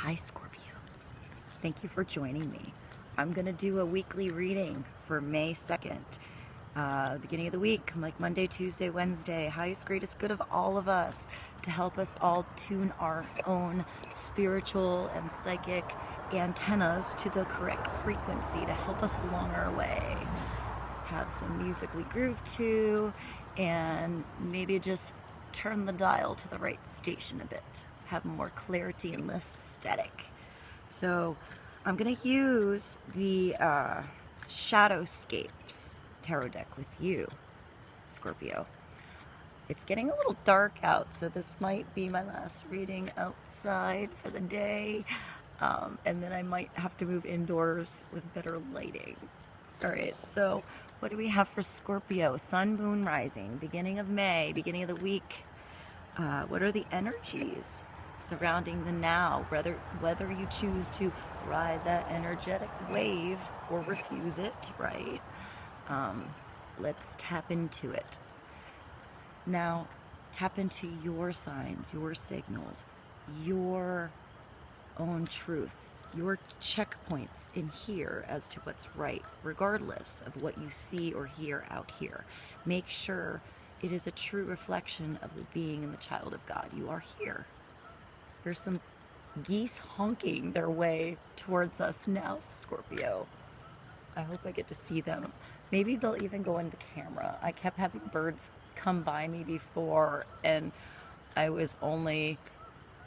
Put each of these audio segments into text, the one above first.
Hi Scorpio, thank you for joining me. I'm gonna do a weekly reading for May 2nd, beginning of the week, like Monday, Tuesday, Wednesday, highest, greatest good of all of us, to help us all tune our own spiritual and psychic antennas to the correct frequency to help us along our way. Have some music we groove to, and maybe just turn the dial to the right station a bit. Have more clarity and less static. So I'm going to use the Shadowscapes tarot deck with you, Scorpio. It's getting a little dark out, so this might be my last reading outside for the day. And then I might have to move indoors with better lighting. All right, so what do we have for Scorpio? Sun, moon, rising, beginning of May, beginning of the week. What are the energies surrounding the now, whether you choose to ride that energetic wave or refuse it, right? Let's tap into it. Now, tap into your signs, your signals, your own truth, your checkpoints in here as to what's right, regardless of what you see or hear out here. Make sure it is a true reflection of the being and the child of God. You are here. There's some geese honking their way towards us now, Scorpio. I hope I get to see them. Maybe they'll even go into camera. I kept having birds come by me before, and I was only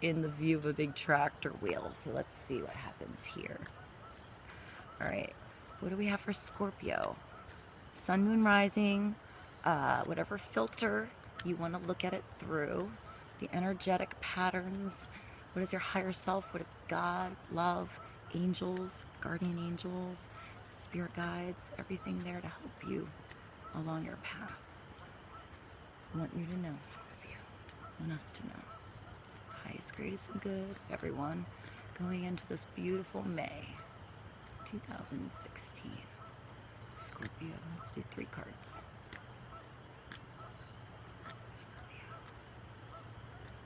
in the view of a big tractor wheel. So let's see what happens here. All right, what do we have for Scorpio? Sun, moon, rising, whatever filter you want to look at it through, the energetic patterns. What is your higher self? What is God, love, angels, guardian angels, spirit guides, everything there to help you along your path. I want you to know, Scorpio. I want us to know. Highest, greatest, and good, everyone, going into this beautiful May 2016. Scorpio, let's do 3 cards.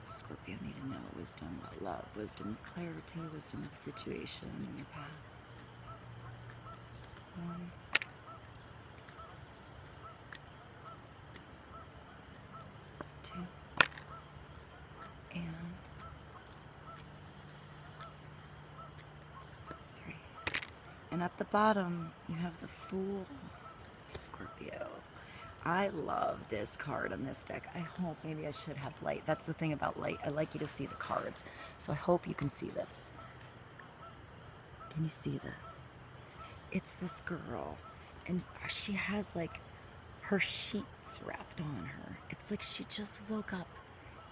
Scorpio need to know wisdom, love, wisdom, clarity, wisdom of the situation in your path. 1, 2, and 3. And at the bottom, you have the Fool, Scorpio. I love this card on this deck. I hope maybe I should have light. That's the thing about light. I like you to see the cards. So I hope you can see this. Can you see this? It's this girl, and she has like her sheets wrapped on her. It's like she just woke up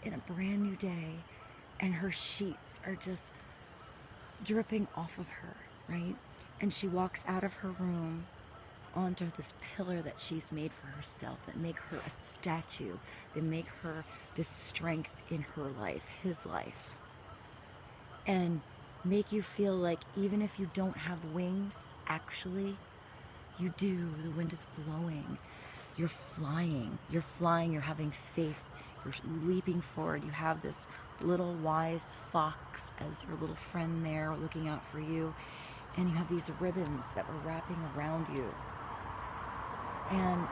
in a brand new day, and her sheets are just dripping off of her, right? And she walks out of her room onto this pillar that she's made for herself, that make her a statue, that make her this strength in her life, his life, and make you feel like even if you don't have wings, actually you do. The wind is blowing, you're flying, you're having faith, you're leaping forward. You have this little wise fox as your little friend there looking out for you, and you have these ribbons that were wrapping around you. And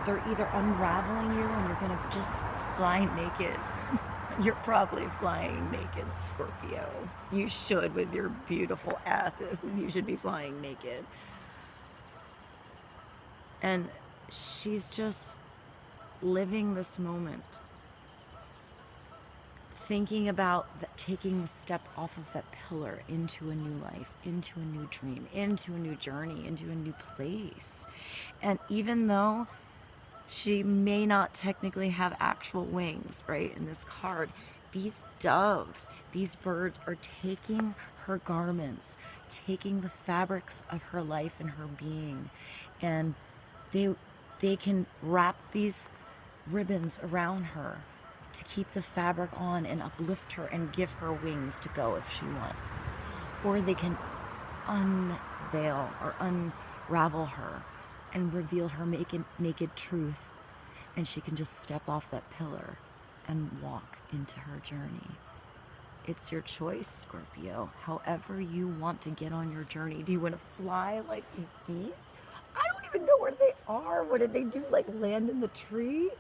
they're either unraveling you and you're going to just fly naked. You're probably flying naked, Scorpio. You should, with your beautiful asses. You should be flying naked. And she's just living this moment, thinking about taking the step off of that pillar into a new life, into a new dream, into a new journey, into a new place. And even though she may not technically have actual wings, right, in this card, these doves, these birds are taking her garments, taking the fabrics of her life and her being, and they can wrap these ribbons around her to keep the fabric on and uplift her and give her wings to go if she wants. Or they can unveil or unravel her and reveal her naked truth, and she can just step off that pillar and walk into her journey. It's your choice, Scorpio. However you want to get on your journey. Do you want to fly like these geese? I don't even know where they are. What did they do? Like land in the tree?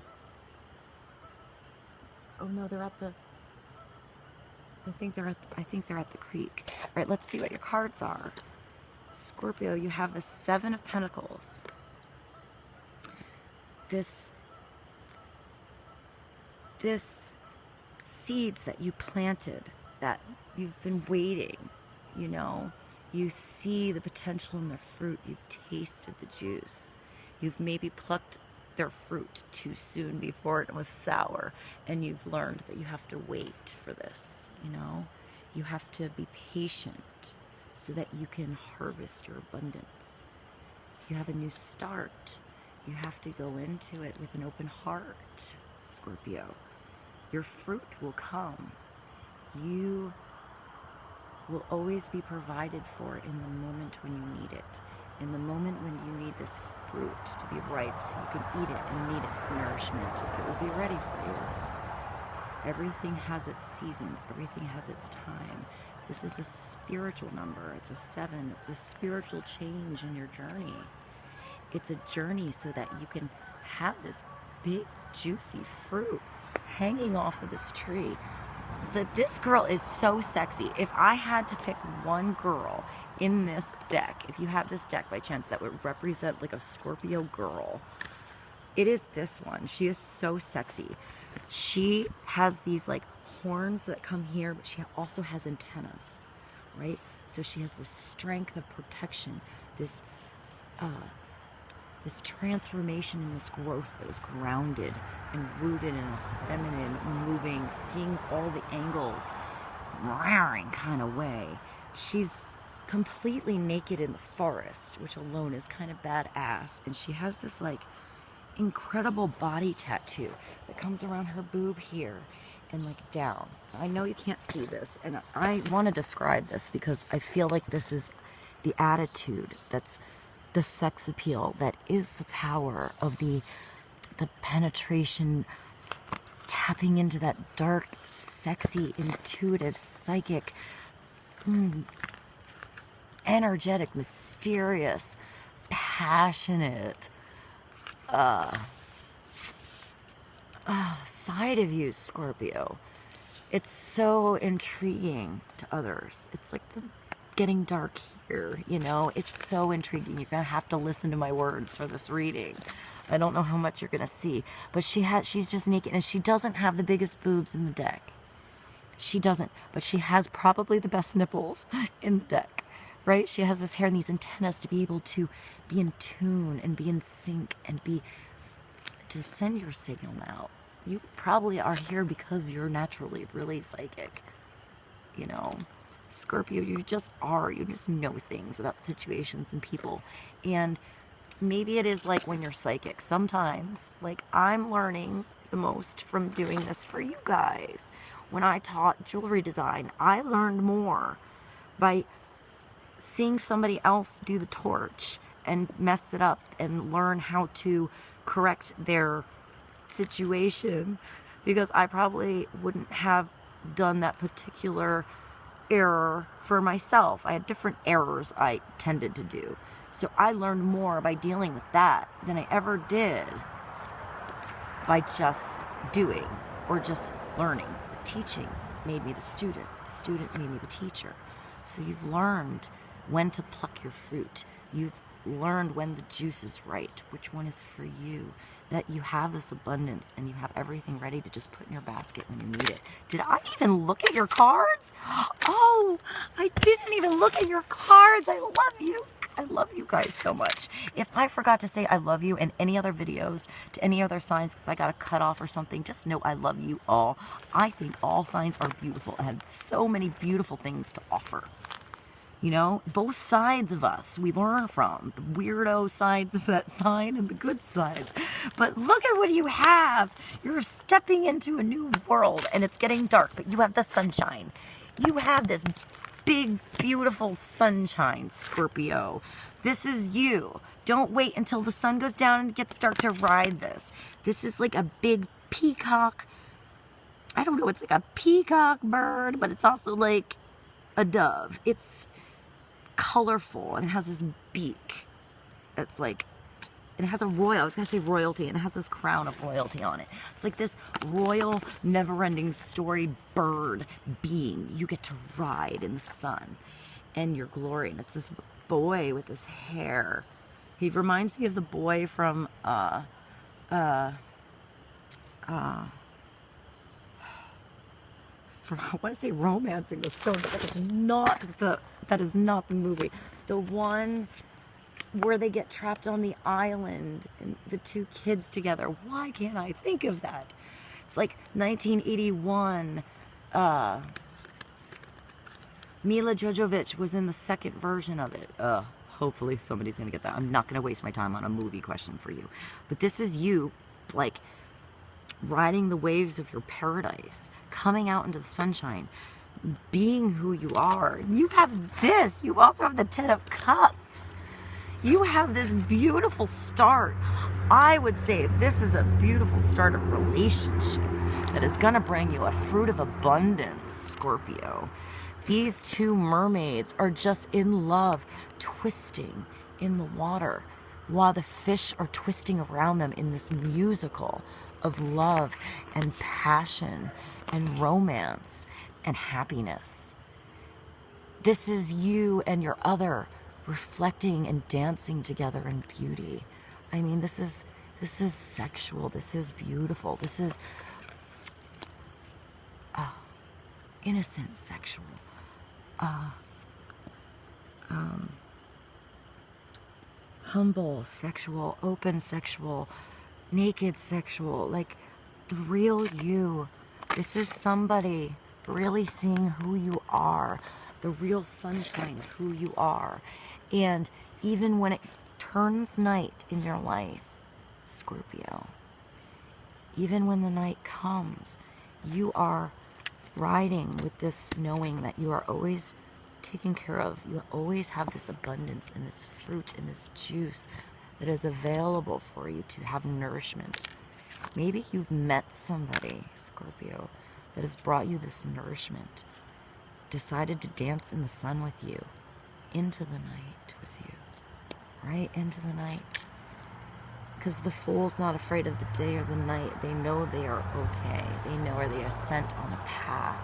Oh no, they're at the... I think they're at the creek. All right, let's see what your cards are. Scorpio, you have a 7 of Pentacles. This seeds that you planted, that you've been waiting, you know, you see the potential in their fruit. You've tasted the juice. You've maybe plucked their fruit too soon before it was sour, and you've learned that you have to wait for this, you know. You have to be patient so that you can harvest your abundance. You have a new start. You have to go into it with an open heart, Scorpio. Your fruit will come. You will always be provided for in the moment when you need it. In the moment when you need this fruit to be ripe so you can eat it and need its nourishment, it will be ready for you. Everything has its season. Everything has its time. This is a spiritual number. It's a 7. It's a spiritual change in your journey. It's a journey so that you can have this big, juicy fruit hanging off of this tree. This girl is so sexy. If I had to pick one girl in this deck, if you have this deck by chance that would represent like a Scorpio girl, it is this one. She is so sexy. She has these like horns that come here, but she also has antennas, right? So she has this strength of protection, this transformation and this growth that is grounded and rooted in a feminine, moving, seeing all the angles, roaring kind of way. She's completely naked in the forest, which alone is kind of badass. And she has this like incredible body tattoo that comes around her boob here and like down. I know you can't see this, and I want to describe this because I feel like this is the attitude, that's the sex appeal, that is the power of the penetration, tapping into that dark, sexy, intuitive, psychic, energetic, mysterious, passionate side of you, Scorpio. It's so intriguing to others. It's like getting dark here, you know. It's so intriguing. You're gonna have to listen to my words for this reading. I don't know how much you're gonna see, but she's just naked, and she doesn't have the biggest boobs in the deck. She doesn't, but she has probably the best nipples in the deck, right? She has this hair and these antennas to be able to be in tune and be in sync and to send your signal out. You probably are here because you're naturally really psychic, you know. Scorpio, you just are. You just know things about situations and people. And maybe it is like when you're psychic. Sometimes, like, I'm learning the most from doing this for you guys. When I taught jewelry design, I learned more by seeing somebody else do the torch and mess it up and learn how to correct their situation, because I probably wouldn't have done that particular error for myself. I had different errors I tended to do. So I learned more by dealing with that than I ever did by just doing or just learning. The teaching made me the student made me the teacher. So you've learned when to pluck your fruit. You've learned when the juice is right, which one is for you, that you have this abundance and you have everything ready to just put in your basket when you need it. Did I even look at your cards? Oh, I didn't even look at your cards. I love you. I love you guys so much. If I forgot to say I love you in any other videos to any other signs because I got a cut off or something, just know I love you all. I think all signs are beautiful and have so many beautiful things to offer. You know, both sides of us we learn from, the weirdo sides of that sign and the good sides. But look at what you have. You're stepping into a new world and it's getting dark, but you have the sunshine. You have this big, beautiful sunshine, Scorpio. This is you. Don't wait until the sun goes down and it gets dark to ride this. This is like a big peacock I don't know, it's like a peacock bird, but it's also like a dove. It's colorful and it has this beak. It's like, it has a royal, I was going to say royalty, and it has this crown of royalty on it. It's like this royal, never-ending story bird being you get to ride in the sun and your glory. And it's this boy with his hair. He reminds me of the boy from, I want to say Romancing the Stone, but that is not the movie. The one where they get trapped on the island and the two kids together. Why can't I think of that? It's like 1981. Mila Jovovich was in the second version of it. Hopefully somebody's gonna get that. I'm not gonna waste my time on a movie question for you. But this is you, like, riding the waves of your paradise, coming out into the sunshine, being who you are. You have this. You also have the Ten of Cups. You have this beautiful start. I would say this is a beautiful start of relationship that is going to bring you a fruit of abundance, Scorpio. These two mermaids are just in love, twisting in the water, while the fish are twisting around them in this musical of love and passion and romance and happiness. This is you and your other reflecting and dancing together in beauty. I mean, this is sexual. This is beautiful. This is innocent sexual. Humble sexual, open sexual, naked sexual, like the real you. This is somebody really seeing who you are, the real sunshine of who you are. And even when it turns night in your life, Scorpio, even when the night comes, you are riding with this knowing that you are always taken care of. You always have this abundance and this fruit and this juice that is available for you to have nourishment. Maybe you've met somebody, Scorpio, that has brought you this nourishment, decided to dance in the sun with you, into the night with you, right into the night. Because the fool's not afraid of the day or the night. They know they are okay. They know where they are sent on a path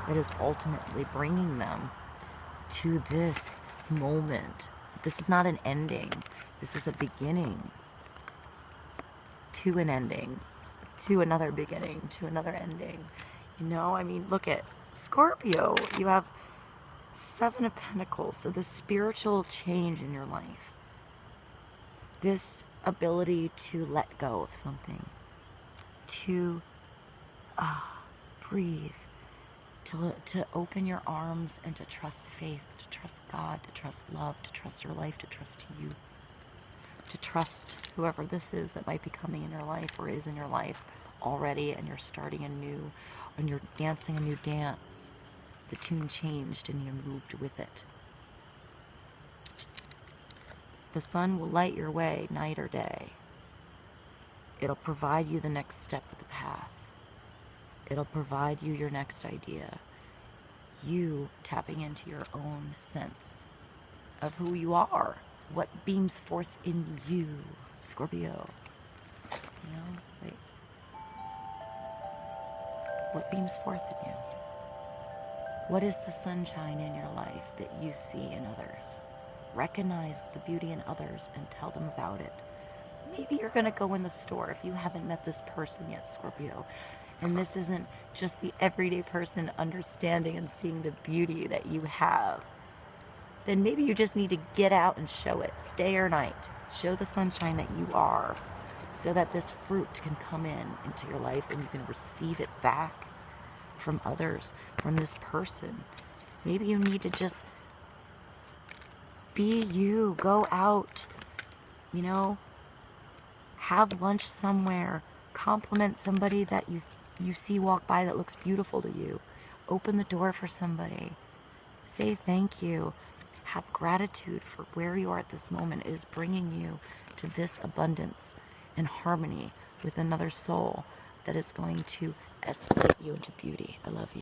that is ultimately bringing them to this moment. This is not an ending. This is a beginning to an ending, to another beginning, to another ending. You know, I mean, look at Scorpio. You have 7 of Pentacles, so the spiritual change in your life. This ability to let go of something, to breathe, to open your arms and to trust faith, to trust God, to trust love, to trust your life, to trust you, to trust whoever this is that might be coming in your life or is in your life already, and you're starting anew, and you're dancing a new dance. The tune changed and you moved with it. The sun will light your way night or day. It'll provide you the next step of the path. It'll provide you your next idea. You tapping into your own sense of who you are, what beams forth in you, Scorpio. You know, wait. What beams forth in you? What is the sunshine in your life that you see in others? Recognize the beauty in others and tell them about it. Maybe you're going to go in the store if you haven't met this person yet, Scorpio. And this isn't just the everyday person understanding and seeing the beauty that you have. Then maybe you just need to get out and show it, day or night. Show the sunshine that you are, so that this fruit can come into your life and you can receive it back from others, from this person. Maybe you need to just be you, go out, you know, have lunch somewhere, compliment somebody that you see walk by that looks beautiful to you, open the door for somebody, say thank you, have gratitude for where you are at this moment. It is bringing you to this abundance and harmony with another soul that is going to escalate you into beauty. I love you.